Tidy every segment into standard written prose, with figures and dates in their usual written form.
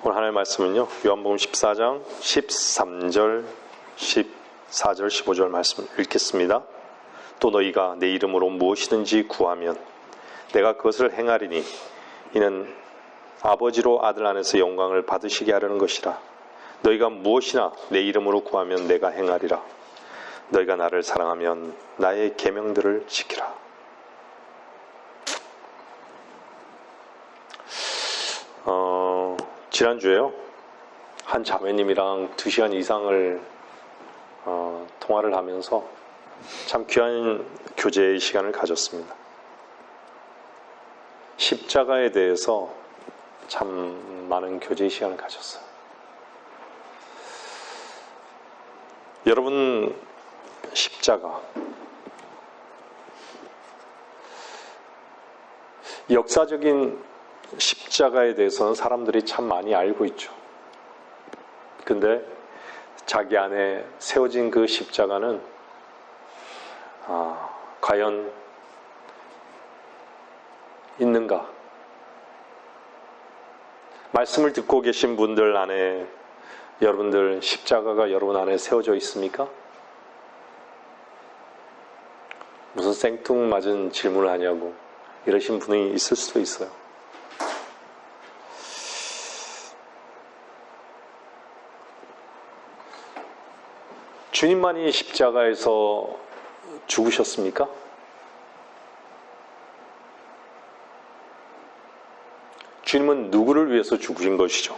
오늘 하나님의 말씀은요, 요한복음 14장 13절, 14절, 15절 말씀 읽겠습니다. 또 너희가 내 이름으로 무엇이든지 구하면 내가 그것을 행하리니 이는 아버지로 아들 안에서 영광을 받으시게 하려는 것이라. 너희가 무엇이나 내 이름으로 구하면 내가 행하리라. 너희가 나를 사랑하면 나의 계명들을 지키라. 지난주에요, 한 자매님이랑 2시간 이상을 통화를 하면서 참 귀한 교제의 시간을 가졌습니다. 십자가에 대해서 참 많은 교제의 시간을 가졌어요. 여러분, 십자가, 역사적인 십자가에 대해서는 사람들이 참 많이 알고 있죠. 근데 자기 안에 세워진 그 십자가는 과연 있는가? 말씀을 듣고 계신 분들 안에 여러분들 십자가가 여러분 안에 세워져 있습니까? 무슨 생뚱맞은 질문을 하냐고 이러신 분이 있을 수도 있어요. 주님만이 십자가에서 죽으셨습니까? 주님은 누구를 위해서 죽으신 것이죠?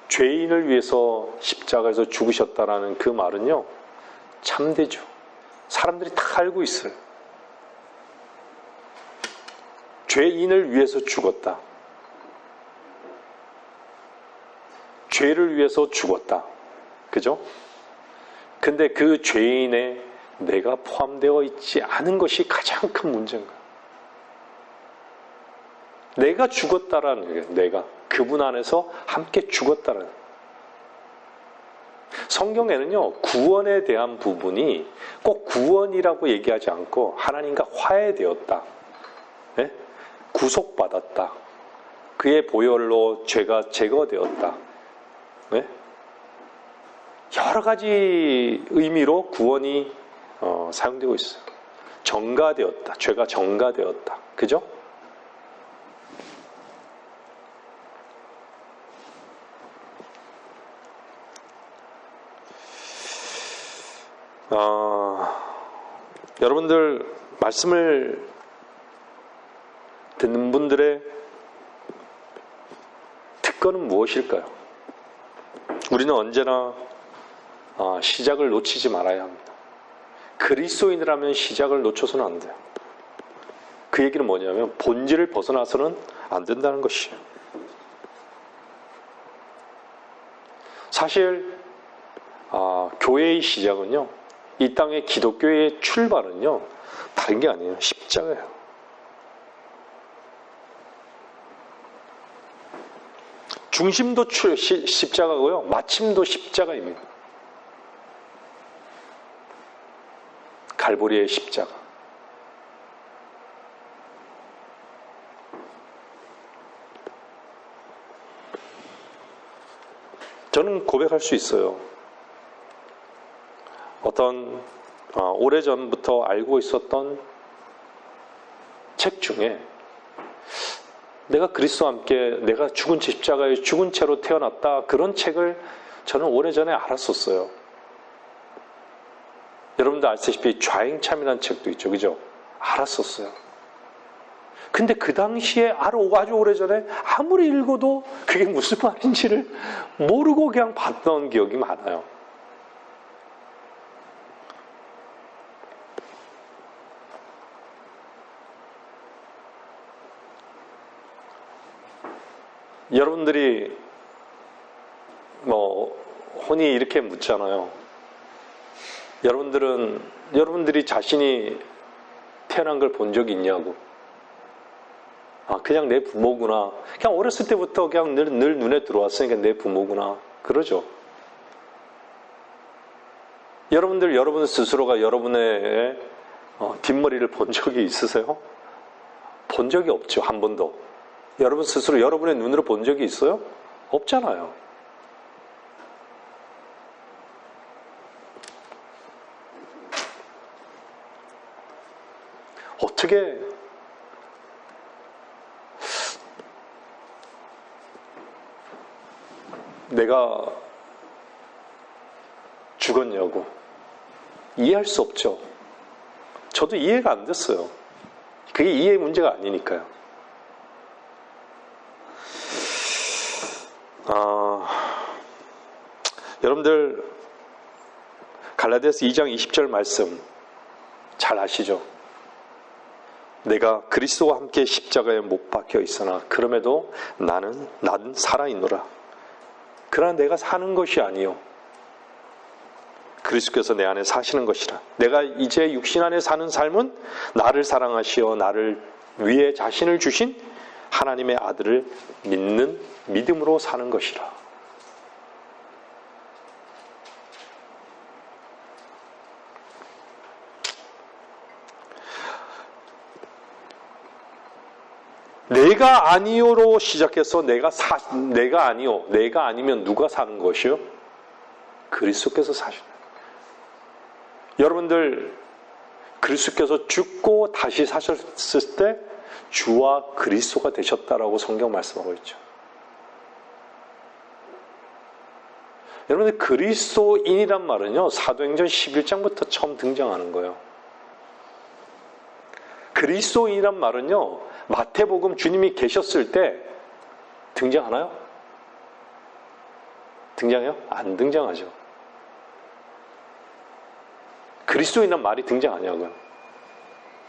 죄인을 위해서 십자가에서 죽으셨다라는 그 말은요, 참되죠. 사람들이 다 알고 있어요. 죄인을 위해서 죽었다. 죄를 위해서 죽었다. 그죠? 근데 그 죄인에 내가 포함되어 있지 않은 것이 가장 큰 문제인 거예요. 내가 죽었다라는 거예요. 내가 그분 안에서 함께 죽었다라는 거예요. 성경에는요, 구원에 대한 부분이 꼭 구원이라고 얘기하지 않고 하나님과 화해되었다, 네? 구속받았다, 그의 보혈로 죄가 제거되었다, 네? 여러 가지 의미로 구원이 사용되고 있어요. 정가되었다, 죄가 정가되었다, 그죠? 여러분들 말씀을 듣는 분들의 특권은 무엇일까요? 우리는 언제나 시작을 놓치지 말아야 합니다. 그리스도인이라면 시작을 놓쳐서는 안 돼요. 그 얘기는 뭐냐면 본질을 벗어나서는 안 된다는 것이에요. 사실 교회의 시작은요, 이 땅의 기독교의 출발은요, 다른 게 아니에요. 십자가예요. 중심도 십자가고요, 마침도 십자가입니다. 갈보리의 십자가. 저는 고백할 수 있어요. 어떤 오래전부터 알고 있었던 책 중에 내가 그리스도와 함께 내가 죽은 십자가에 죽은 채로 태어났다, 그런 책을 저는 오래전에 알았었어요. 여러분들 아시다시피 좌행참이라는 책도 있죠, 그죠? 알았었어요. 근데 그 당시에 아주 오래전에 아무리 읽어도 그게 무슨 말인지를 모르고 그냥 봤던 기억이 많아요. 여러분들이 흔히 이렇게 묻잖아요. 여러분들이 자신이 태어난 걸 본 적이 있냐고. 그냥 내 부모구나. 그냥 어렸을 때부터 그냥 늘 눈에 들어왔으니까 내 부모구나. 그러죠. 여러분 스스로가 여러분의 뒷머리를 본 적이 있으세요? 본 적이 없죠. 한 번도. 여러분 스스로 여러분의 눈으로 본 적이 있어요? 없잖아요. 어떻게 내가 죽었냐고 이해할 수 없죠. 저도 이해가 안 됐어요. 그게 이해의 문제가 아니니까요. 여러분들 갈라디아서 2장 20절 말씀 잘 아시죠? 내가 그리스도와 함께 십자가에 못 박혀 있으나 그럼에도 나는 살아있노라. 그러나 내가 사는 것이 아니요 그리스도께서 내 안에 사시는 것이라. 내가 이제 육신 안에 사는 삶은 나를 사랑하시어 나를 위해 자신을 주신 하나님의 아들을 믿는 믿음으로 사는 것이라. 내가 아니요로 시작해서 내가 아니요. 내가 아니면 누가 사는 것이요? 그리스도께서 사시는 거예요. 여러분들 그리스도께서 죽고 다시 사셨을 때 주와 그리스도가 되셨다라고 성경 말씀하고 있죠. 여러분들 그리스도인이란 말은요. 사도행전 11장부터 처음 등장하는 거예요. 그리스도인이란 말은요. 마태복음 주님이 계셨을 때 등장하나요? 등장해요? 안 등장하죠. 그리스도인이란 말이 등장하냐고요?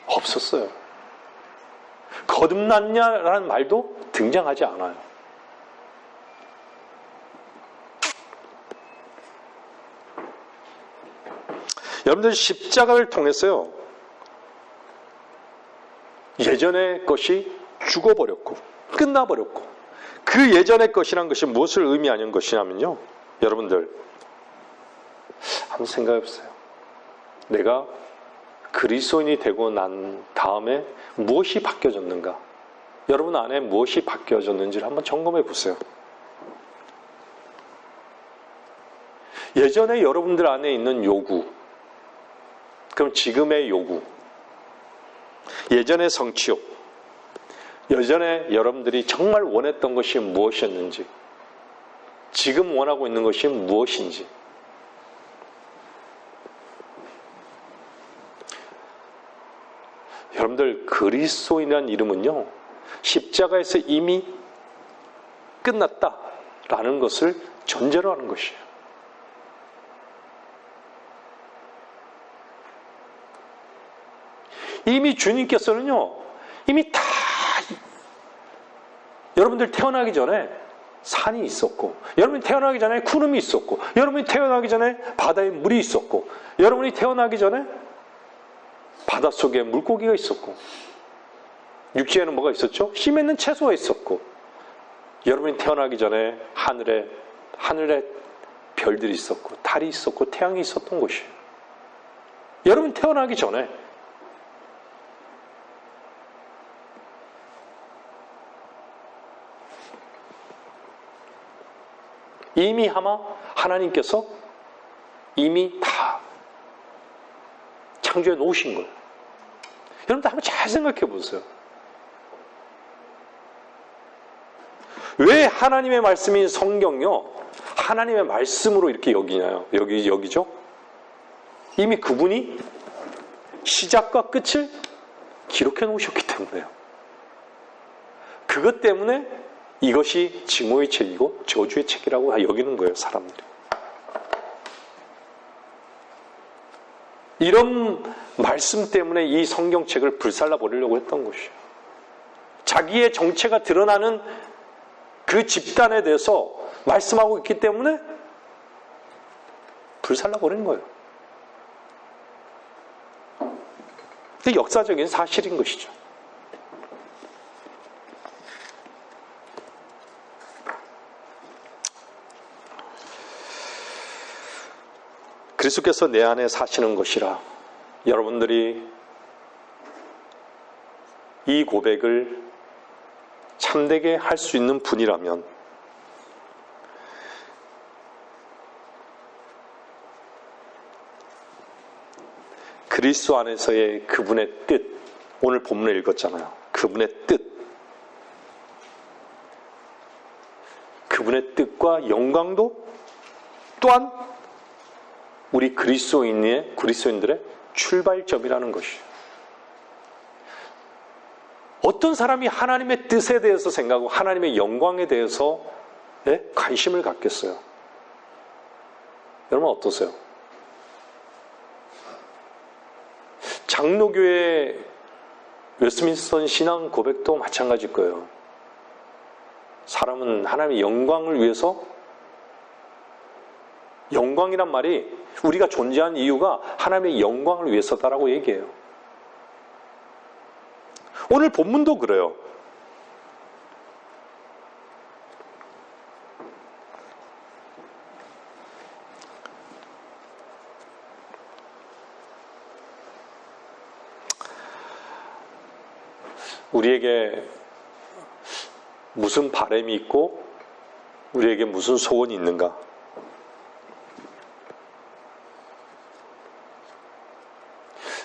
없었어요. 거듭났냐라는 말도 등장하지 않아요. 여러분들 십자가를 통해서요. 예전의 것이 죽어버렸고 끝나버렸고 그 예전의 것이란 것이 무엇을 의미하는 것이냐면요. 여러분들 한번 생각해 보세요. 내가 그리스도인이 되고 난 다음에 무엇이 바뀌어졌는가? 여러분 안에 무엇이 바뀌어졌는지를 한번 점검해 보세요. 예전에 여러분들 안에 있는 요구, 그럼 지금의 요구, 예전의 성취욕, 예전에 여러분들이 정말 원했던 것이 무엇이었는지, 지금 원하고 있는 것이 무엇인지, 여러분들 그리스도인이라는 이름은요, 십자가에서 이미 끝났다라는 것을 전제로 하는 것이에요. 이미 주님께서는요, 이미 다 여러분들 태어나기 전에 산이 있었고, 여러분이 태어나기 전에 구름이 있었고, 여러분이 태어나기 전에 바다에 물이 있었고, 여러분이 태어나기 전에 바닷속에 물고기가 있었고, 육지에는 뭐가 있었죠? 씨 맺는 채소가 있었고, 여러분이 태어나기 전에 하늘에 별들이 있었고, 달이 있었고, 태양이 있었던 곳이에요. 여러분 태어나기 전에 이미 아마 하나님께서 이미 다 창조해 놓으신 거예요. 여러분들 한번 잘 생각해 보세요. 왜 하나님의 말씀인 성경요, 하나님의 말씀으로 이렇게 여기죠? 이미 그분이 시작과 끝을 기록해 놓으셨기 때문에요. 그것 때문에 이것이 증오의 책이고 저주의 책이라고 여기는 거예요, 사람들이. 이런 말씀 때문에 이 성경책을 불살라 버리려고 했던 것이에요. 자기의 정체가 드러나는 그 집단에 대해서 말씀하고 있기 때문에 불살라 버린 거예요. 그게 역사적인 사실인 것이죠. 그리스도께서 내 안에 사시는 것이라. 여러분들이 이 고백을 참되게 할 수 있는 분이라면 그리스도 안에서의 그분의 뜻, 오늘 본문에 읽었잖아요. 그분의 뜻, 그분의 뜻과 영광도 또한 우리 그리스도인들의 출발점이라는 것이에요. 어떤 사람이 하나님의 뜻에 대해서 생각하고 하나님의 영광에 대해서 관심을 갖겠어요? 여러분 어떠세요? 장로교회 웨스트민스터 신앙 고백도 마찬가지일 거예요. 사람은 하나님의 영광을 위해서, 영광이란 말이 우리가 존재한 이유가 하나님의 영광을 위해서다라고 얘기해요. 오늘 본문도 그래요. 우리에게 무슨 바람이 있고 우리에게 무슨 소원이 있는가?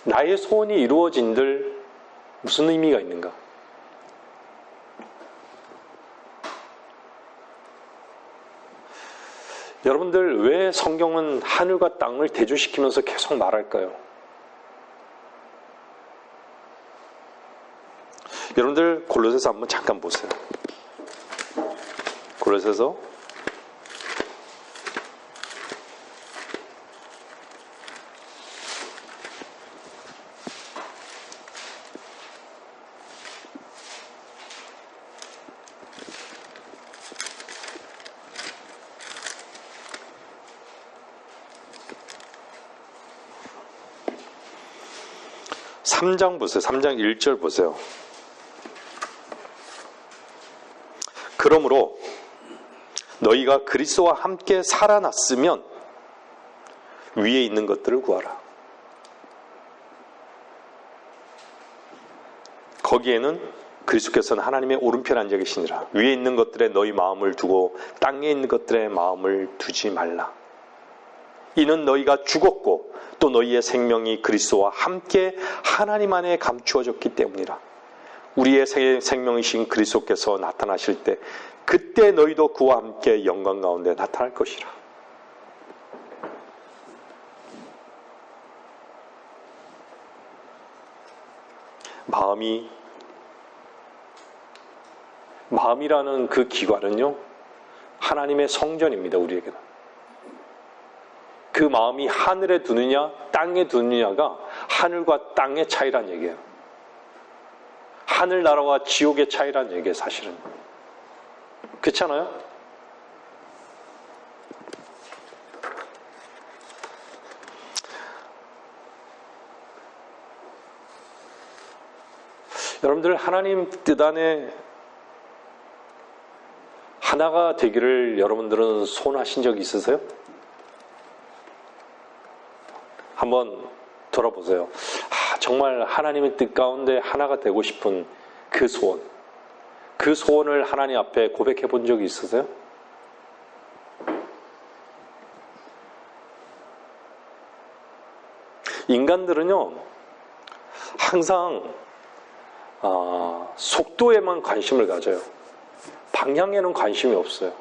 나의 소원이 이루어진들 무슨 의미가 있는가? 여러분들 왜 성경은 하늘과 땅을 대조시키면서 계속 말할까요? 여러분들 골로새서 한번 잠깐 보세요. 골로새서 3장 보세요. 3장 1절 보세요. 그러므로 너희가 그리스도와 함께 살아났으면 위에 있는 것들을 구하라. 거기에는 그리스도께서는 하나님의 오른편에 앉아 계시니라. 위에 있는 것들에 너희 마음을 두고 땅에 있는 것들에 마음을 두지 말라. 이는 너희가 죽었고 또 너희의 생명이 그리스도와 함께 하나님 안에 감추어졌기 때문이라. 우리의 생명이신 그리스도께서 나타나실 때 그때 너희도 그와 함께 영광 가운데 나타날 것이라. 마음이라는 그 기관은요, 하나님의 성전입니다. 우리에게는. 그 마음이 하늘에 두느냐 땅에 두느냐가 하늘과 땅의 차이란 얘기예요. 하늘나라와 지옥의 차이란 얘기예요. 사실은. 그렇잖아요? 여러분들 하나님 뜻 안에 하나가 되기를 여러분들은 소원하신 적 있으세요? 한번 돌아보세요. 정말 하나님의 뜻 가운데 하나가 되고 싶은 그 소원, 그 소원을 하나님 앞에 고백해 본 적이 있으세요? 인간들은요, 항상 속도에만 관심을 가져요. 방향에는 관심이 없어요.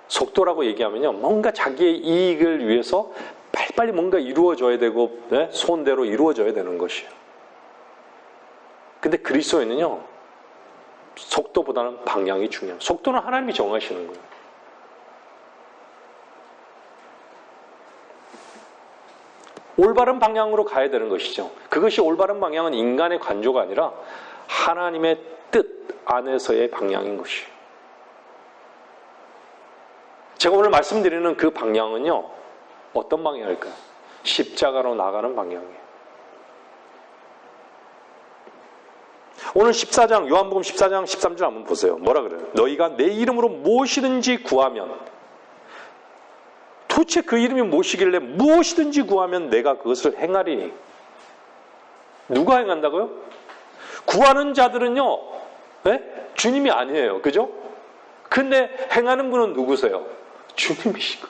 속도라고 얘기하면요, 뭔가 자기의 이익을 위해서 빨리빨리 뭔가 이루어져야 되고, 소원대로 이루어져야 되는 것이에요. 근데 그리스도에는요, 속도보다는 방향이 중요해요. 속도는 하나님이 정하시는 거예요. 올바른 방향으로 가야 되는 것이죠. 그것이 올바른 방향은 인간의 관조가 아니라 하나님의 뜻 안에서의 방향인 것이에요. 제가 오늘 말씀드리는 그 방향은요, 어떤 방향일까요? 십자가로 나가는 방향이에요. 오늘 14장, 요한복음 14장 13절 한번 보세요. 뭐라 그래요? 너희가 내 이름으로 무엇이든지 구하면, 도대체 그 이름이 무엇이길래 무엇이든지 구하면 내가 그것을 행하리니. 누가 행한다고요? 구하는 자들은요, 주님이 아니에요. 그죠? 근데 행하는 분은 누구세요? 주님이시고.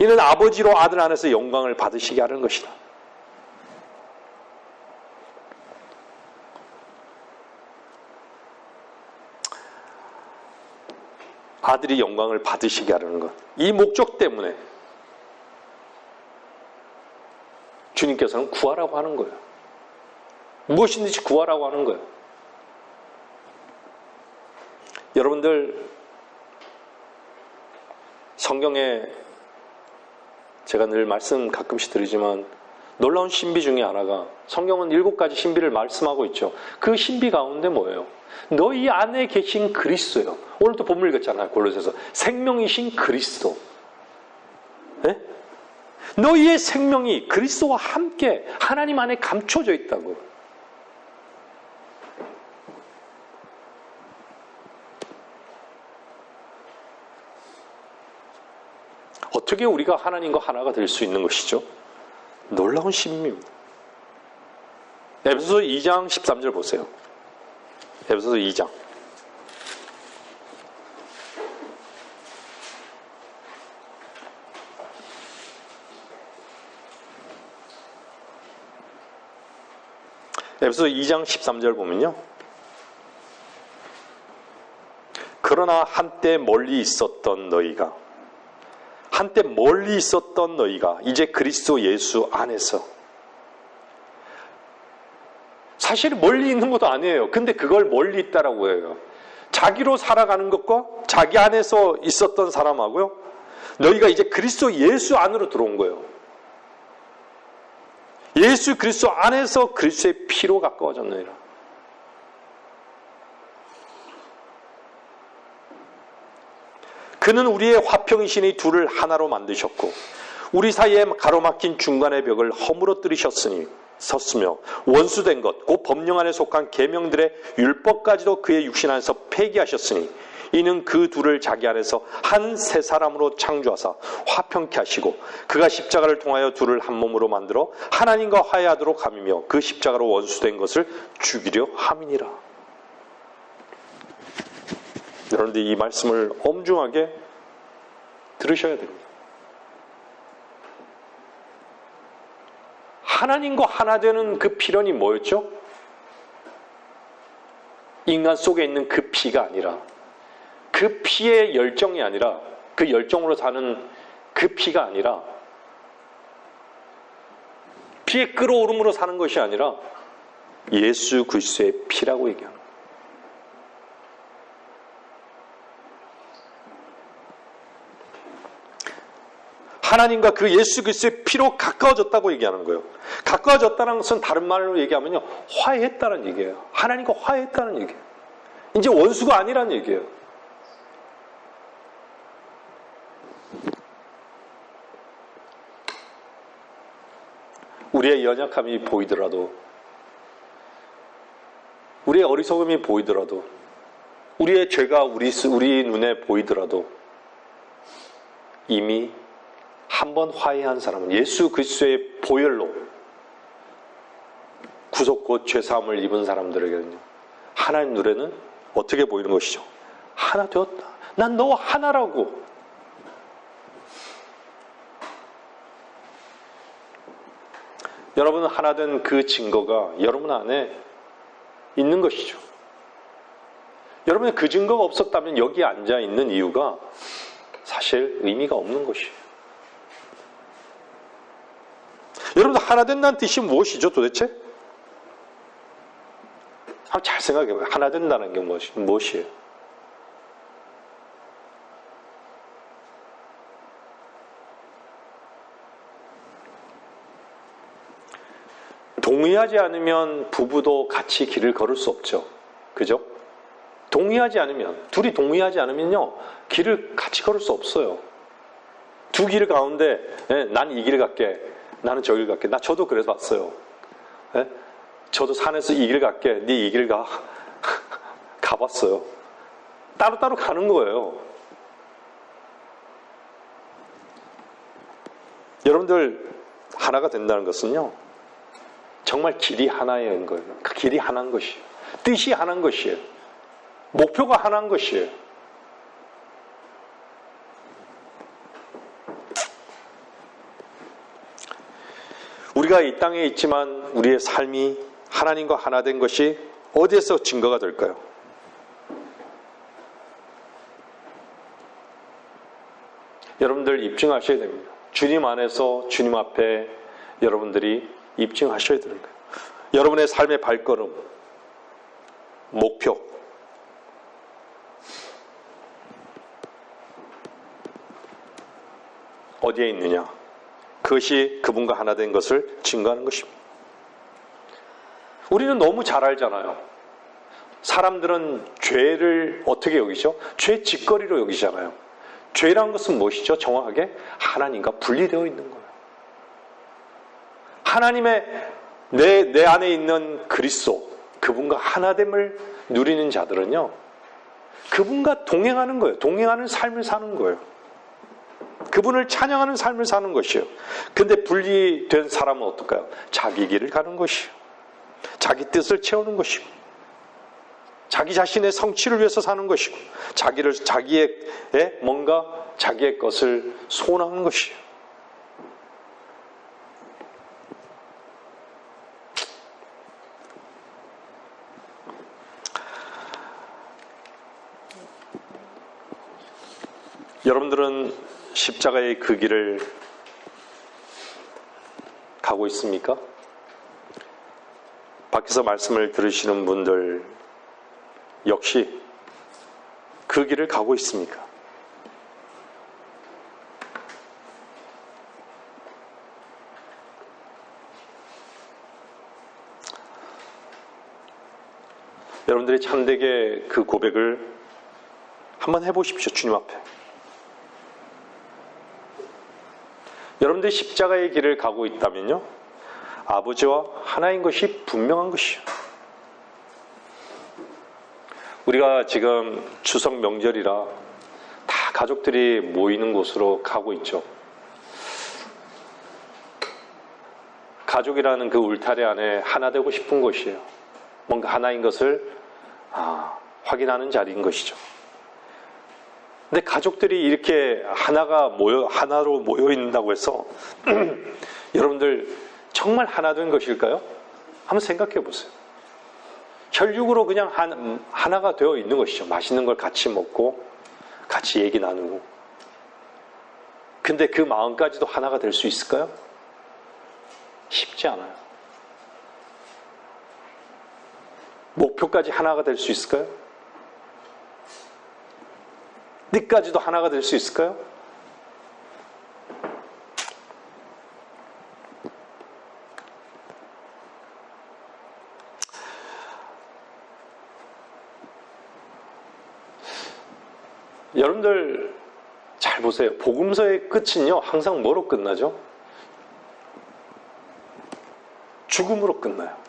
이는 아버지로 아들 안에서 영광을 받으시게 하는 것이다. 아들이 영광을 받으시게 하려는 것. 이 목적 때문에 주님께서는 구하라고 하는 거예요. 무엇이든지 구하라고 하는 거예요. 여러분들, 성경에 제가 늘 말씀 가끔씩 드리지만 놀라운 신비 중에 하나가, 성경은 7가지 신비를 말씀하고 있죠. 그 신비 가운데 뭐예요? 너희 안에 계신 그리스도예요. 오늘도 본문 읽었잖아요. 골로새서. 생명이신 그리스도. 네? 너희의 생명이 그리스도와 함께 하나님 안에 감춰져 있다고. 어떻게 우리가 하나님과 하나가 될 수 있는 것이죠? 놀라운 신비입니다. 에베소서 2장 13절 보세요. 에베소서 2장. 에베소서 2장 13절 보면요. 그러나 한때 멀리 있었던 너희가 이제 그리스도 예수 안에서, 사실 멀리 있는 것도 아니에요. 근데 그걸 멀리 있다라고 해요. 자기로 살아가는 것과 자기 안에서 있었던 사람하고요, 너희가 이제 그리스도 예수 안으로 들어온 거예요. 예수 그리스도 안에서 그리스도의 피로 가까워졌느니라. 그는 우리의 화평이시니 둘을 하나로 만드셨고 우리 사이에 가로막힌 중간의 벽을 섰으며 원수된 것 곧 법령 안에 속한 계명들의 율법까지도 그의 육신 안에서 폐기하셨으니 이는 그 둘을 자기 안에서 한 새 사람으로 창조하사 화평케 하시고 그가 십자가를 통하여 둘을 한 몸으로 만들어 하나님과 화해하도록 함이며 그 십자가로 원수된 것을 죽이려 함이니라. 여러분들 이 말씀을 엄중하게 들으셔야 됩니다. 하나님과 하나 되는 그 필연이 뭐였죠? 인간 속에 있는 그 피가 아니라, 그 피의 열정이 아니라, 그 열정으로 사는 그 피가 아니라, 피의 끓어오름으로 사는 것이 아니라 예수 그리스도의 피라고 얘기합니다. 하나님과 그 예수 그리스도의 피로 가까워졌다고 얘기하는 거예요. 가까워졌다는 것은 다른 말로 얘기하면요, 화해했다는 얘기예요. 하나님과 화해했다는 얘기예요. 이제 원수가 아니라는 얘기예요. 우리의 연약함이 보이더라도, 우리의 어리석음이 보이더라도, 우리의 죄가 우리 눈에 보이더라도 이미 한번 화해한 사람은, 예수 그리스도의 보혈로 구속 곧 죄사함을 입은 사람들에게는요, 하나님 눈에는 어떻게 보이는 것이죠? 하나 되었다. 난 너와 하나라고. 여러분은 하나 된 그 증거가 여러분 안에 있는 것이죠. 여러분의 그 증거가 없었다면 여기 앉아 있는 이유가 사실 의미가 없는 것이에요. 여러분들 하나 된다는 뜻이 무엇이죠 도대체? 한번 잘 생각해봐요. 하나 된다는 게 무엇이에요? 동의하지 않으면 부부도 같이 길을 걸을 수 없죠. 그죠? 동의하지 않으면, 둘이 동의하지 않으면요, 길을 같이 걸을 수 없어요. 두 길 가운데, 난 이 길 갈게, 나는 저 길 갈게. 저도 그래서 봤어요. 저도 산에서 이 길 갈게, 네 이 길 가. 가봤어요. 따로따로 가는 거예요. 여러분들, 하나가 된다는 것은요, 정말 길이 하나인 거예요. 그 길이 하나인 것이에요. 뜻이 하나인 것이에요. 목표가 하나인 것이에요. 우리가 이 땅에 있지만 우리의 삶이 하나님과 하나 된 것이 어디에서 증거가 될까요? 여러분들 입증하셔야 됩니다. 주님 안에서 주님 앞에 여러분들이 입증하셔야 되는 거예요. 여러분의 삶의 발걸음, 목표, 어디에 있느냐? 그것이 그분과 하나 된 것을 증거하는 것입니다. 우리는 너무 잘 알잖아요. 사람들은 죄를 어떻게 여기죠? 죄 짓거리로 여기잖아요. 죄라는 것은 무엇이죠? 정확하게 하나님과 분리되어 있는 거예요. 하나님의 내 안에 있는 그리스도, 그분과 하나됨을 누리는 자들은요, 그분과 동행하는 거예요. 동행하는 삶을 사는 거예요. 그분을 찬양하는 삶을 사는 것이에요. 근데 분리된 사람은 어떨까요? 자기 길을 가는 것이에요. 자기 뜻을 채우는 것이고, 자기 자신의 성취를 위해서 사는 것이고, 자기의 뭔가 자기의 것을 소원하는 것이에요. 여러분들은 십자가의 그 길을 가고 있습니까? 밖에서 말씀을 들으시는 분들 역시 그 길을 가고 있습니까? 여러분들이 참되게 그 고백을 한번 해보십시오. 주님 앞에. 여러분들이 십자가의 길을 가고 있다면요, 아버지와 하나인 것이 분명한 것이요. 우리가 지금 추석 명절이라 다 가족들이 모이는 곳으로 가고 있죠. 가족이라는 그 울타리 안에 하나 되고 싶은 것이에요. 뭔가 하나인 것을 확인하는 자리인 것이죠. 근데 가족들이 이렇게 하나로 모여 있는다고 해서 여러분들 정말 하나 된 것일까요? 한번 생각해 보세요. 혈육으로 그냥 하나가 되어 있는 것이죠. 맛있는 걸 같이 먹고 같이 얘기 나누고. 근데 그 마음까지도 하나가 될 수 있을까요? 쉽지 않아요. 목표까지 하나가 될 수 있을까요? 니까지도 하나가 될 수 있을까요? 여러분들 잘 보세요. 복음서의 끝은요, 항상 뭐로 끝나죠? 죽음으로 끝나요.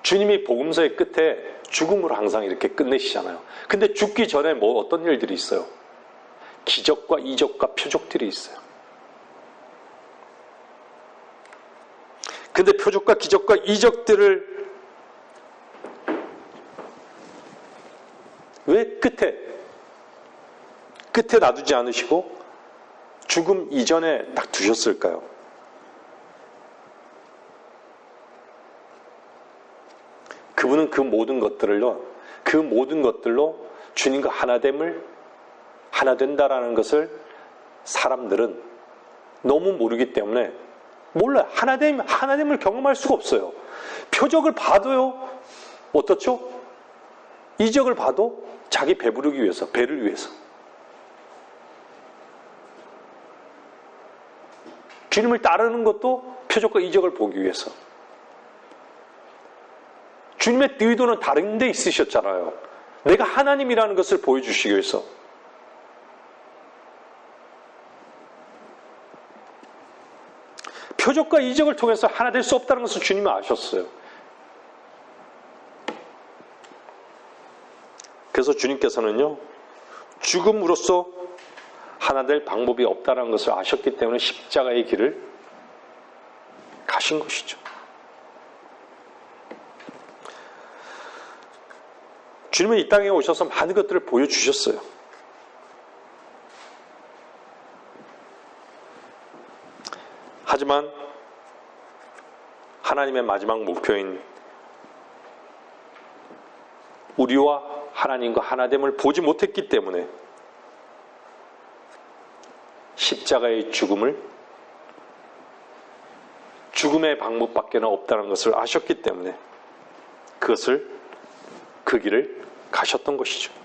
주님이 복음서의 끝에 죽음으로 항상 이렇게 끝내시잖아요. 근데 죽기 전에 어떤 일들이 있어요? 기적과 이적과 표적들이 있어요. 근데 표적과 기적과 이적들을 왜 끝에 놔두지 않으시고 죽음 이전에 딱 두셨을까요? 그분은 그 모든 것들로 주님과 하나 된다라는 것을 사람들은 너무 모르기 때문에 몰라요. 하나됨을 경험할 수가 없어요. 표적을 봐도요, 어떻죠? 이적을 봐도 자기 배부르기 위해서, 배를 위해서. 주님을 따르는 것도 표적과 이적을 보기 위해서. 주님의 의도는 다른 데 있으셨잖아요. 내가 하나님이라는 것을 보여주시기 위해서. 표적과 이적을 통해서 하나 될 수 없다는 것을 주님이 아셨어요. 그래서 주님께서는요, 죽음으로써 하나 될 방법이 없다는 것을 아셨기 때문에 십자가의 길을 가신 것이죠. 주님은 이 땅에 오셔서 많은 것들을 보여주셨어요. 하지만 하나님의 마지막 목표인 우리와 하나님과 하나됨을 보지 못했기 때문에 십자가의 죽음의 방법밖에는 없다는 것을 아셨기 때문에 그 길을 가셨던 것이죠.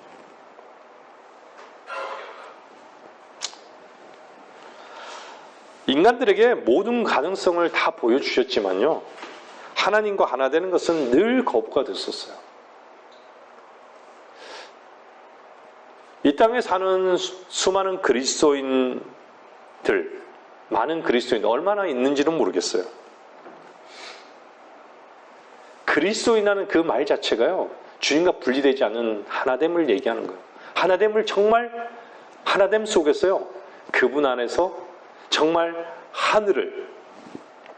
인간들에게 모든 가능성을 다 보여주셨지만요, 하나님과 하나 되는 것은 늘 거부가 됐었어요. 이 땅에 사는 수많은 그리스도인들, 많은 그리스도인들 얼마나 있는지는 모르겠어요. 그리스도인이라는 그 말 자체가요, 주님과 분리되지 않는 하나됨을 얘기하는 거예요. 하나됨을 정말, 하나됨 속에서요, 그분 안에서 정말 하늘을,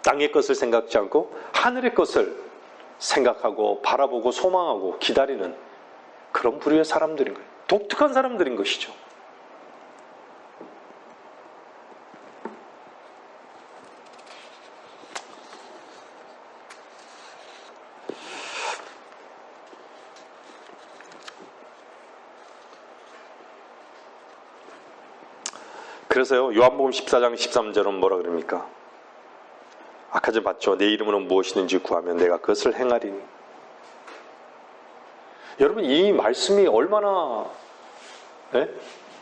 땅의 것을 생각지 않고 하늘의 것을 생각하고 바라보고 소망하고 기다리는 그런 부류의 사람들인 거예요. 독특한 사람들인 것이죠. 그래서요, 요한복음 14장 13절은 뭐라 그럽니까? 아까 전에 봤죠. 내 이름으로 무엇이든지 구하면 내가 그것을 행하리니. 여러분, 이 말씀이 얼마나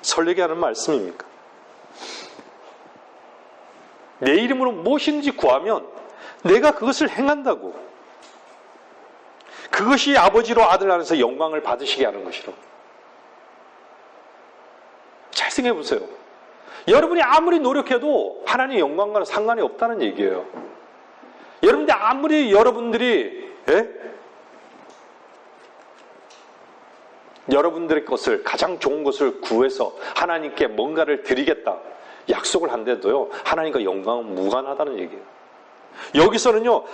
설레게 하는 말씀입니까? 내 이름으로 무엇이든지 구하면 내가 그것을 행한다고. 그것이 아버지로 아들 안에서 영광을 받으시게 하는 것이라고. 잘 생각해 보세요. 여러분이 아무리 노력해도 하나님의 영광과는 상관이 없다는 얘기예요. 여러분들이 여러분들의 것을, 가장 좋은 것을 구해서 하나님께 뭔가를 드리겠다 약속을 한데도요, 하나님과 영광은 무관하다는 얘기예요. 여기서는요,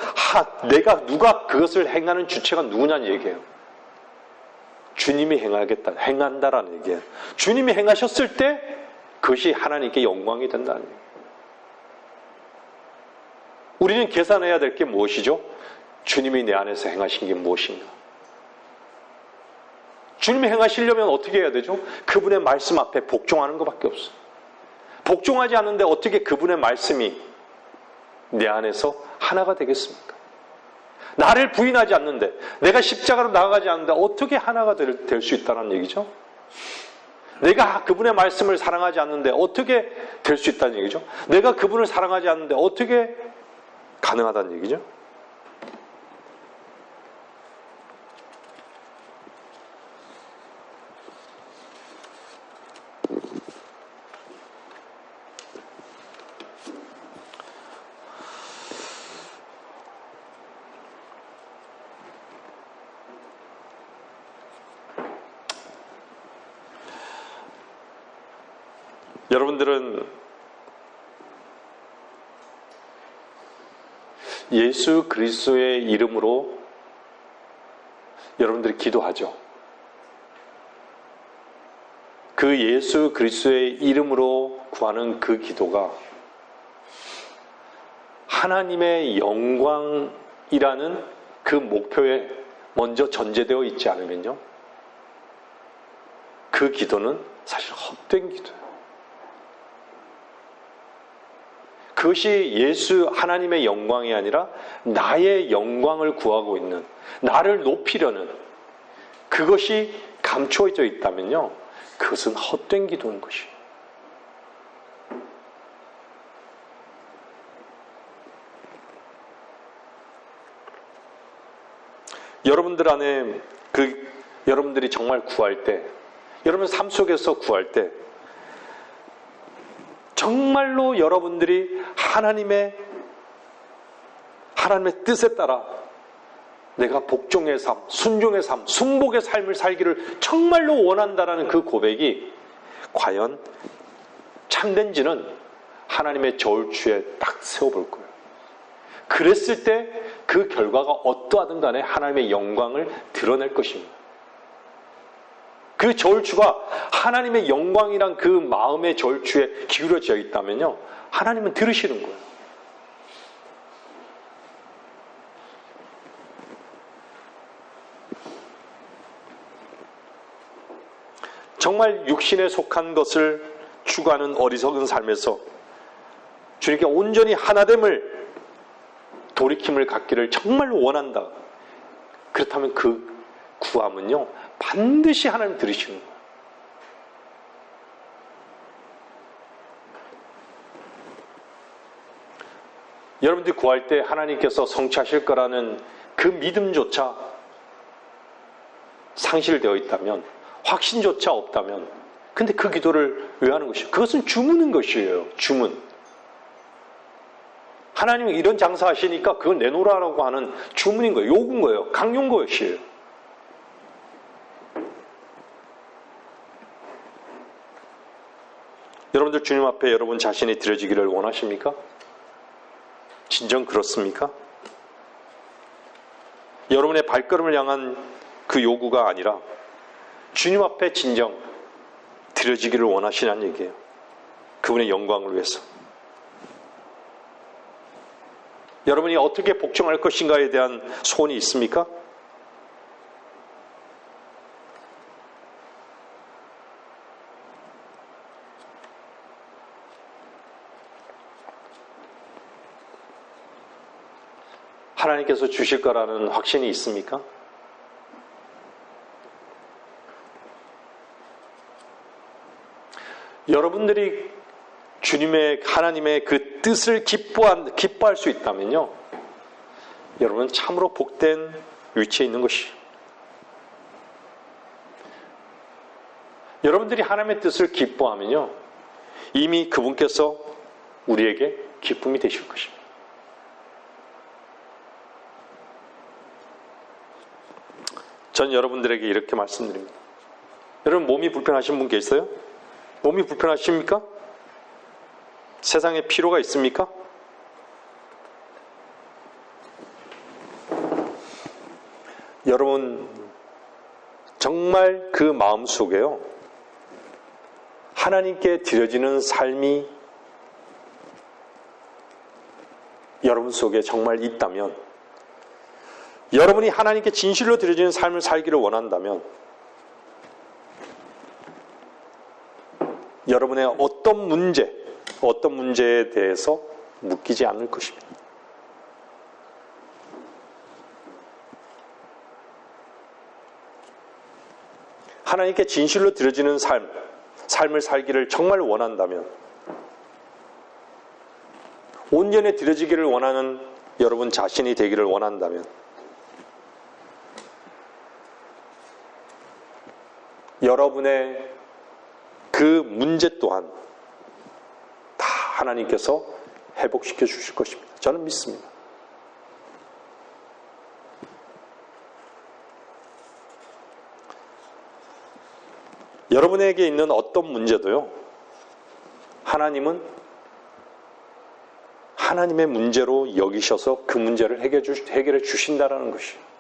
누가 그것을 행하는 주체가 누구냐는 얘기예요. 주님이 행한다라는 얘기예요. 주님이 행하셨을 때 그것이 하나님께 영광이 된다는 얘기예요. 우리는 계산해야 될 게 무엇이죠? 주님이 내 안에서 행하신 게 무엇인가? 주님이 행하시려면 어떻게 해야 되죠? 그분의 말씀 앞에 복종하는 것밖에 없어요. 복종하지 않는데 어떻게 그분의 말씀이 내 안에서 하나가 되겠습니까? 나를 부인하지 않는데, 내가 십자가로 나아가지 않는데 어떻게 하나가 될 수 있다는 얘기죠? 내가 그분의 말씀을 사랑하지 않는데 어떻게 될 수 있다는 얘기죠? 내가 그분을 사랑하지 않는데 어떻게 가능하다는 얘기죠? 여러분들은 예수 그리스도의 이름으로 여러분들이 기도하죠. 그 예수 그리스도의 이름으로 구하는 그 기도가 하나님의 영광이라는 그 목표에 먼저 전제되어 있지 않으면요, 그 기도는 사실 헛된 기도예요. 그것이 하나님의 영광이 아니라 나의 영광을 구하고 있는, 나를 높이려는 그것이 감추어져 있다면요, 그것은 헛된 기도인 것이에요. 여러분들 안에 여러분들이 정말 구할 때, 여러분 삶 속에서 구할 때 정말로 여러분들이 하나님의 뜻에 따라 내가 복종의 삶, 순종의 삶, 순복의 삶을 살기를 정말로 원한다라는 그 고백이 과연 참된지는 하나님의 저울추에 딱 세워볼 거예요. 그랬을 때 그 결과가 어떠하든 간에 하나님의 영광을 드러낼 것입니다. 그 저울추가 하나님의 영광이란 그 마음의 저울추에 기울어져 있다면요, 하나님은 들으시는 거예요. 정말 육신에 속한 것을 추구하는 어리석은 삶에서 주님께 온전히 하나됨을 돌이킴을 갖기를 정말 원한다. 그렇다면 그 구함은요, 반드시 하나님 들으시는 거예요. 여러분들이 구할 때 하나님께서 성취하실 거라는 그 믿음조차 상실되어 있다면, 확신조차 없다면, 근데 그 기도를 왜 하는 것이에요? 그것은 주문인 것이에요. 주문. 하나님이 이런 장사하시니까 그걸 내놓으라고 하는 주문인 거예요. 요구인 거예요. 강요인 것이에요. 여러분들 주님 앞에 여러분 자신이 드려지기를 원하십니까? 진정 그렇습니까? 여러분의 발걸음을 향한 그 요구가 아니라 주님 앞에 진정 드려지기를 원하시냐는 얘기예요. 그분의 영광을 위해서. 여러분이 어떻게 복종할 것인가에 대한 소원이 있습니까? 하나님께서 주실 거라는 확신이 있습니까? 여러분들이 하나님의 그 뜻을 기뻐할 수 있다면요, 여러분은 참으로 복된 위치에 있는 것이에요. 여러분들이 하나님의 뜻을 기뻐하면요, 이미 그분께서 우리에게 기쁨이 되실 것입니다. 전 여러분들에게 이렇게 말씀드립니다. 여러분, 몸이 불편하신 분 계세요? 몸이 불편하십니까? 세상에 피로가 있습니까? 여러분, 정말 그 마음 속에요, 하나님께 드려지는 삶이 여러분 속에 정말 있다면, 여러분이 하나님께 진실로 드려지는 삶을 살기를 원한다면, 여러분의 어떤 문제에 대해서 묶이지 않을 것입니다. 하나님께 진실로 드려지는 삶을 살기를 정말 원한다면, 온전히 드려지기를 원하는 여러분 자신이 되기를 원한다면, 여러분의 그 문제 또한 다 하나님께서 회복시켜 주실 것입니다. 저는 믿습니다. 여러분에게 있는 어떤 문제도요, 하나님은 하나님의 문제로 여기셔서 그 문제를 해결해 주신다라는 것이에요.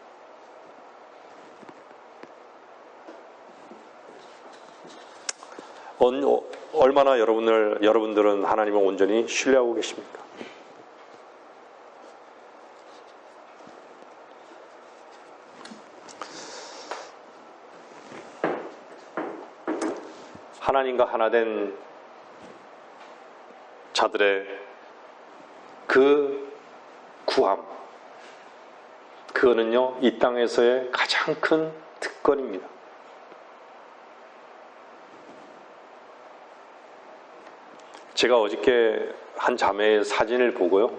얼마나 여러분들은 하나님을 온전히 신뢰하고 계십니까? 하나님과 하나 된 자들의 그 구함, 그거는요, 이 땅에서의 가장 큰 특권입니다. 제가 어저께 한 자매의 사진을 보고요,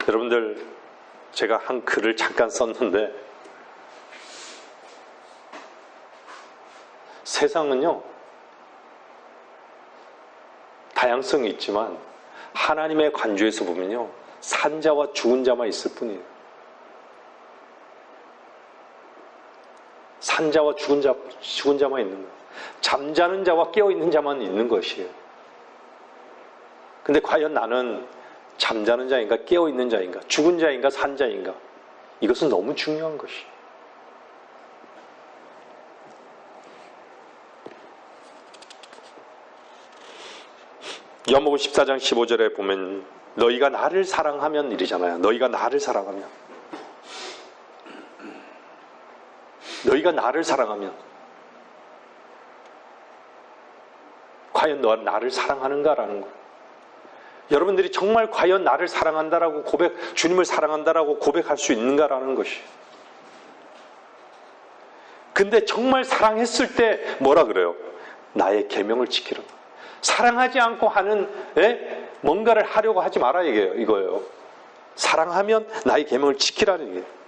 여러분들, 제가 한 글을 잠깐 썼는데, 세상은요, 다양성이 있지만 하나님의 관조에서 보면요, 산자와 죽은 자만 있을 뿐이에요. 산자와 죽은 자만 있는 거예요. 잠자는 자와 깨어있는 자만 있는 것이에요. 근데 과연 나는 잠자는 자인가, 깨어있는 자인가, 죽은 자인가, 산 자인가? 이것은 너무 중요한 것이에요. 요한복음 14장 15절에 보면 너희가 나를 사랑하면 이러잖아요. 너희가 나를 사랑하면. 너희가 나를 사랑하면 과연 너가 나를 사랑하는가라는 거예요. 여러분들이 정말 과연 나를 사랑한다라고 주님을 사랑한다라고 고백할 수 있는가라는 것이에요. 근데 정말 사랑했을 때 뭐라 그래요? 나의 계명을 지키라. 사랑하지 않고 하는 뭔가를 하려고 하지 마라 이거예요. 사랑하면 나의 계명을 지키라는 얘기예요.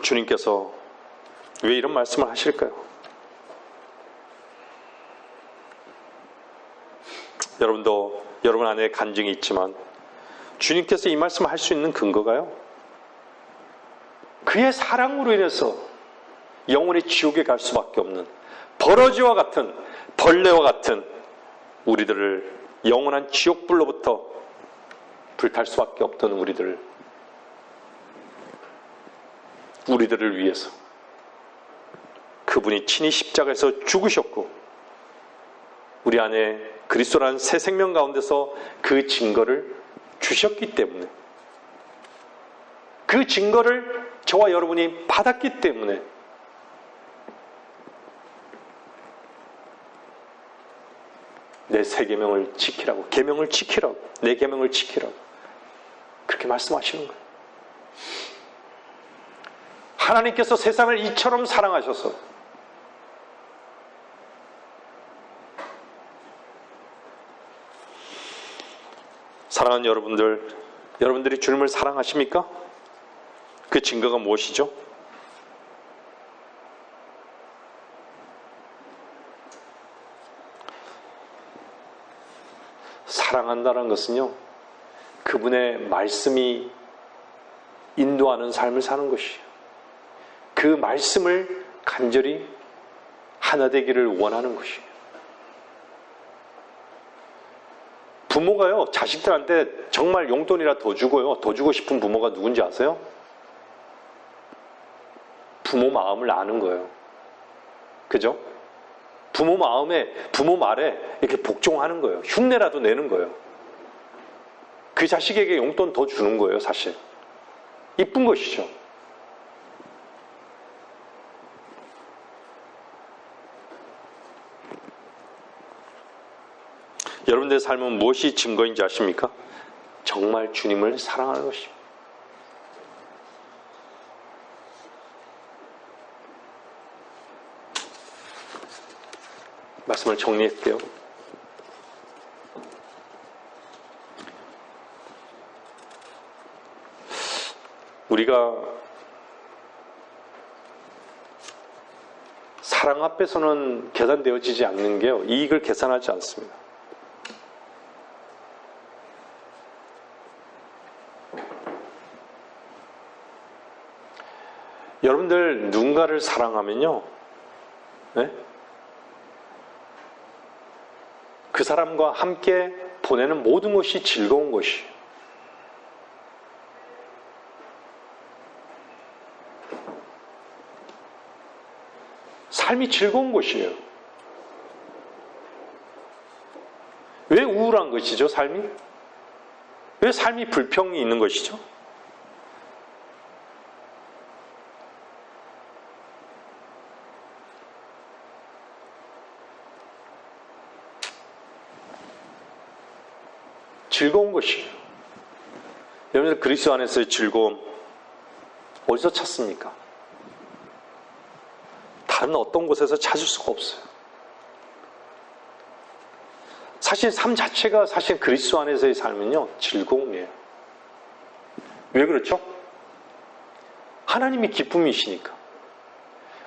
주님께서 왜 이런 말씀을 하실까요? 여러분 안에 간증이 있지만 주님께서 이 말씀을 할 수 있는 근거가요, 그의 사랑으로 인해서 영원히 지옥에 갈 수밖에 없는 버러지와 같은, 벌레와 같은 우리들을 영원한 지옥불로부터 불탈 수밖에 없던 우리들을 위해서 그분이 친히 십자가에서 죽으셨고 우리 안에 그리스도라는 새 생명 가운데서 그 증거를 주셨기 때문에, 그 증거를 저와 여러분이 받았기 때문에 내 새 계명을 지키라고, 계명을 지키라고, 내 계명을 지키라고 그렇게 말씀하시는 거예요. 하나님께서 세상을 이처럼 사랑하셔서 사랑하는 여러분들이 주님을 사랑하십니까? 그 증거가 무엇이죠? 사랑한다는 것은요, 그분의 말씀이 인도하는 삶을 사는 것이에요. 그 말씀을 간절히 하나 되기를 원하는 것이에요. 부모가요, 자식들한테 정말 용돈이라 더 주고요, 더 주고 싶은 부모가 누군지 아세요? 부모 마음을 아는 거예요. 그죠? 부모 말에 이렇게 복종하는 거예요. 흉내라도 내는 거예요. 그 자식에게 용돈 더 주는 거예요, 사실. 이쁜 것이죠. 여러분들의 삶은 무엇이 증거인지 아십니까? 정말 주님을 사랑하는 것입니다. 말씀을 정리할게요. 우리가 사랑 앞에서는 계산되어지지 않는 게요, 이익을 계산하지 않습니다. 여러분들 누군가를 사랑하면요, 네? 그 사람과 함께 보내는 모든 것이 즐거운 것이에요. 삶이 즐거운 것이에요. 왜 우울한 것이죠, 삶이? 왜 삶이 불평이 있는 것이죠? 즐거운 것이에요. 여러분들 그리스도 안에서의 즐거움 어디서 찾습니까? 다른 어떤 곳에서 찾을 수가 없어요. 사실 삶 자체가 사실 그리스도 안에서의 삶은요, 즐거움이에요. 왜 그렇죠? 하나님이 기쁨이시니까.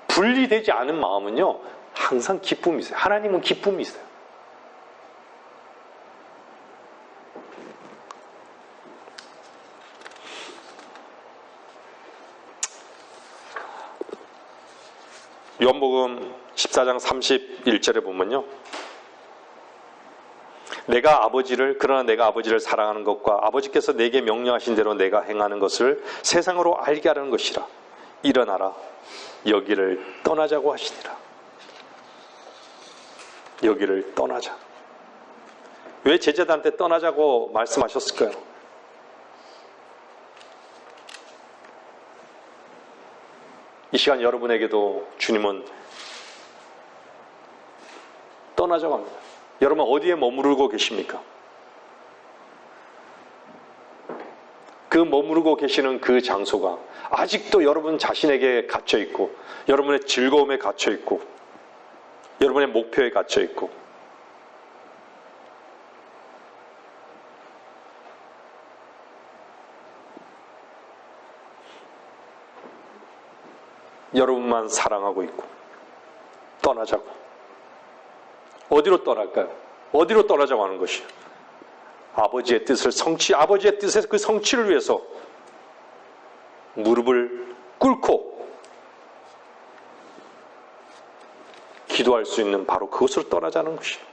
분리되지 않은 마음은요, 항상 기쁨이 있어요. 하나님은 기쁨이 있어요. 요한복음 14장 31절에 보면요, 그러나 내가 아버지를 사랑하는 것과 아버지께서 내게 명령하신 대로 내가 행하는 것을 세상으로 알게 하려는 것이라. 일어나라, 여기를 떠나자고 하시니라. 여기를 떠나자. 왜 제자들한테 떠나자고 말씀하셨을까요? 이 시간 여러분에게도 주님은 떠나자고 합니다. 여러분 어디에 머무르고 계십니까? 그 머무르고 계시는 그 장소가 아직도 여러분 자신에게 갇혀 있고, 여러분의 즐거움에 갇혀 있고, 여러분의 목표에 갇혀 있고, 여러분만 사랑하고 있고, 떠나자고. 어디로 떠날까요? 어디로 떠나자고 하는 것이요? 아버지의 뜻을 아버지의 뜻에서 그 성취를 위해서 무릎을 꿇고 기도할 수 있는 바로 그것으로 떠나자는 것이요.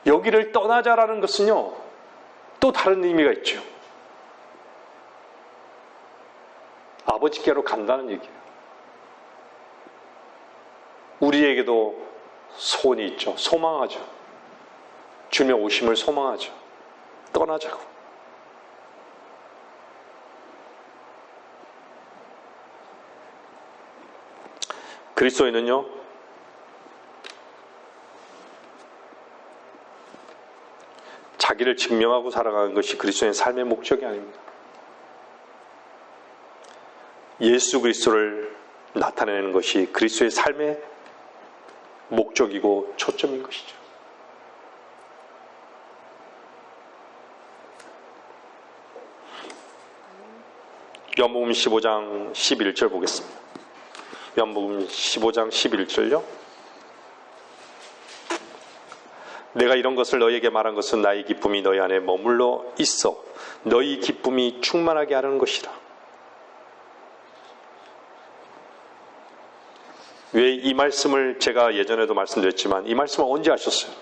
여기를 떠나자라는 것은요, 또 다른 의미가 있죠. 아버지께로 간다는 얘기예요. 우리에게도 소원이 있죠. 소망하죠. 주님의 오심을 소망하죠. 떠나자고. 그리스도인은요, 자기를 증명하고 살아가는 것이 그리스도인의 삶의 목적이 아닙니다. 예수 그리스도를 나타내는 것이 그리스도의 삶의 목적이고 초점인 것이죠. 요한복음 15장 11절 보겠습니다. 요한복음 15장 11절요. 내가 이런 것을 너희에게 말한 것은 나의 기쁨이 너희 안에 머물러 있어 너희 기쁨이 충만하게 하려는 것이라. 왜 이 말씀을 제가 예전에도 말씀드렸지만 이 말씀을 언제 하셨어요?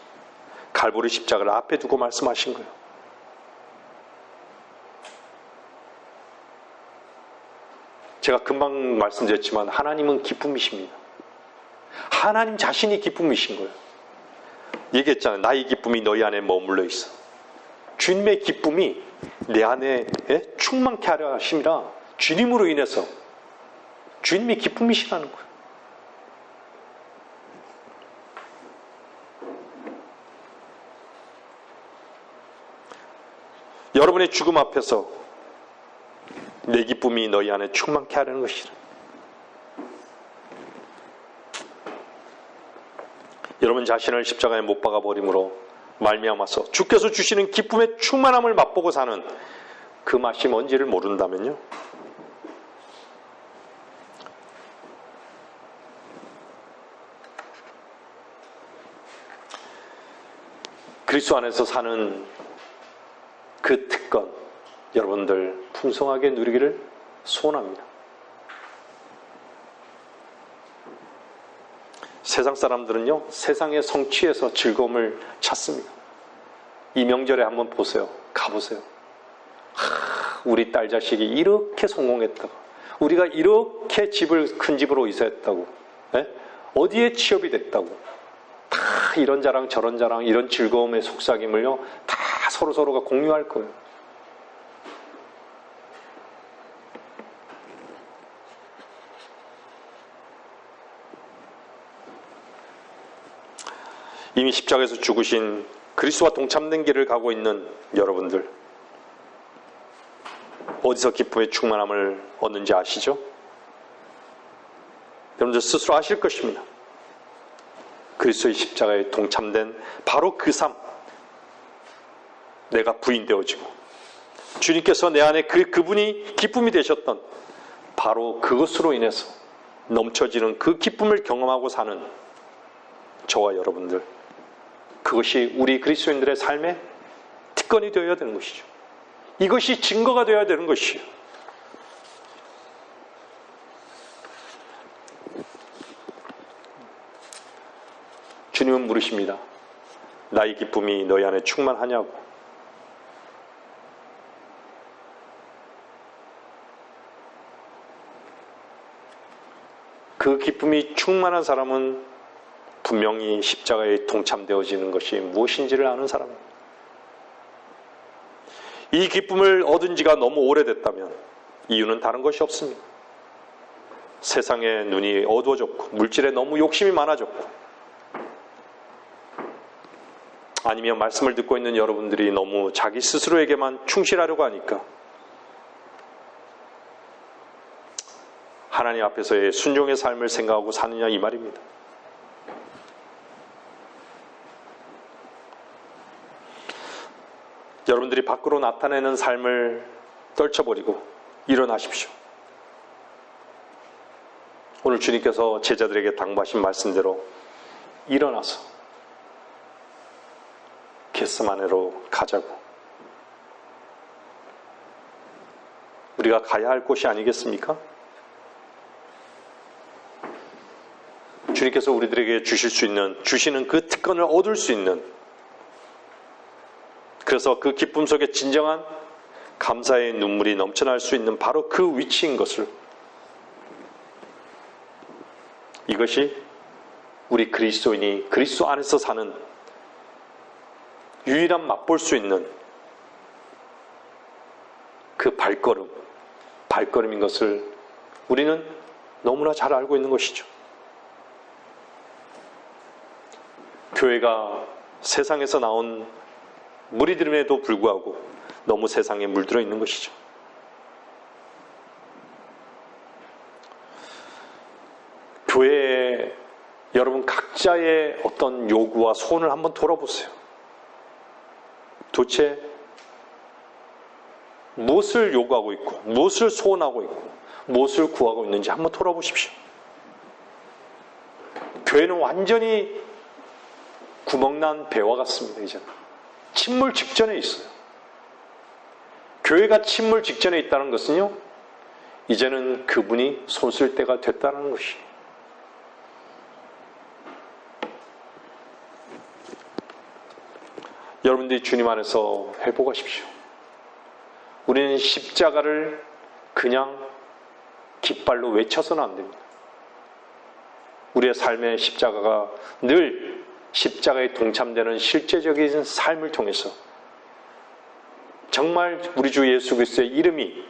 갈보리 십자가를 앞에 두고 말씀하신 거예요. 제가 금방 말씀드렸지만 하나님은 기쁨이십니다. 하나님 자신이 기쁨이신 거예요. 얘기했잖아요. 나의 기쁨이 너희 안에 머물러 있어. 주님의 기쁨이 내 안에 충만케 하려 하심이라. 주님으로 인해서 주님이 기쁨이시라는 거예요. 여러분의 죽음 앞에서 내 기쁨이 너희 안에 충만케 하려는 것이라. 여러분 자신을 십자가에 못 박아 버림으로 말미암아서 주께서 주시는 기쁨의 충만함을 맛보고 사는 그 맛이 뭔지를 모른다면요, 그리스도 안에서 사는 그 특권 여러분들 풍성하게 누리기를 소원합니다. 세상 사람들은요, 세상의 성취에서 즐거움을 찾습니다. 이 명절에 한번 보세요. 가보세요. 우리 딸 자식이 이렇게 성공했다고, 우리가 이렇게 큰 집으로 이사했다고, 어디에 취업이 됐다고, 다 이런 자랑 저런 자랑, 이런 즐거움의 속삭임을요 다 서로가 공유할 거예요. 이미 십자가에서 죽으신 그리스도와 동참된 길을 가고 있는 여러분들, 어디서 기쁨의 충만함을 얻는지 아시죠? 여러분들 스스로 아실 것입니다. 그리스도의 십자가에 동참된 바로 그 삶, 내가 부인되어지고 주님께서 내 안에 그분이 기쁨이 되셨던 바로 그것으로 인해서 넘쳐지는 그 기쁨을 경험하고 사는 저와 여러분들, 그것이 우리 그리스도인들의 삶의 특권이 되어야 되는 것이죠. 이것이 증거가 되어야 되는 것이요. 주님은 물으십니다. 나의 기쁨이 너희 안에 충만하냐고. 그 기쁨이 충만한 사람은 분명히 십자가에 동참되어지는 것이 무엇인지를 아는 사람입니다. 이 기쁨을 얻은 지가 너무 오래됐다면 이유는 다른 것이 없습니다. 세상의 눈이 어두워졌고 물질에 너무 욕심이 많아졌고, 아니면 말씀을 듣고 있는 여러분들이 너무 자기 스스로에게만 충실하려고 하니까 하나님 앞에서의 순종의 삶을 생각하고 사느냐, 이 말입니다. 여러분들이 밖으로 나타내는 삶을 떨쳐버리고 일어나십시오. 오늘 주님께서 제자들에게 당부하신 말씀대로 일어나서 겟세마네로 가자고. 우리가 가야 할 곳이 아니겠습니까? 주님께서 우리들에게 주시는 그 특권을 얻을 수 있는, 그래서 그 기쁨 속에 진정한 감사의 눈물이 넘쳐날 수 있는 바로 그 위치인 것을, 이것이 우리 그리스도인이 그리스도 안에서 사는 유일한 맛볼 수 있는 그 발걸음인 것을 우리는 너무나 잘 알고 있는 것이죠. 교회가 세상에서 나온 무리들임에도 불구하고 너무 세상에 물들어 있는 것이죠. 교회에 여러분 각자의 어떤 요구와 소원을 한번 돌아보세요. 도대체 무엇을 요구하고 있고, 무엇을 소원하고 있고, 무엇을 구하고 있는지 한번 돌아보십시오. 교회는 완전히 구멍난 배와 같습니다. 이제는 침몰 직전에 있어요. 교회가 침몰 직전에 있다는 것은요, 이제는 그분이 손 쓸 때가 됐다는 것이. 여러분들이 주님 안에서 회복하십시오. 우리는 십자가를 그냥 깃발로 외쳐서는 안 됩니다. 우리의 삶의 십자가가 늘 십자가에 동참되는 실제적인 삶을 통해서 정말 우리 주 예수 그리스도의 이름이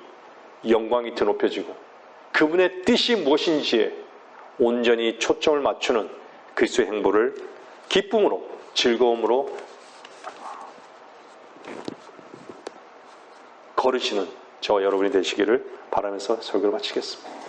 영광이 드높여지고 그분의 뜻이 무엇인지에 온전히 초점을 맞추는 그리스도의 행보를 기쁨으로, 즐거움으로 걸으시는 저와 여러분이 되시기를 바라면서 설교를 마치겠습니다.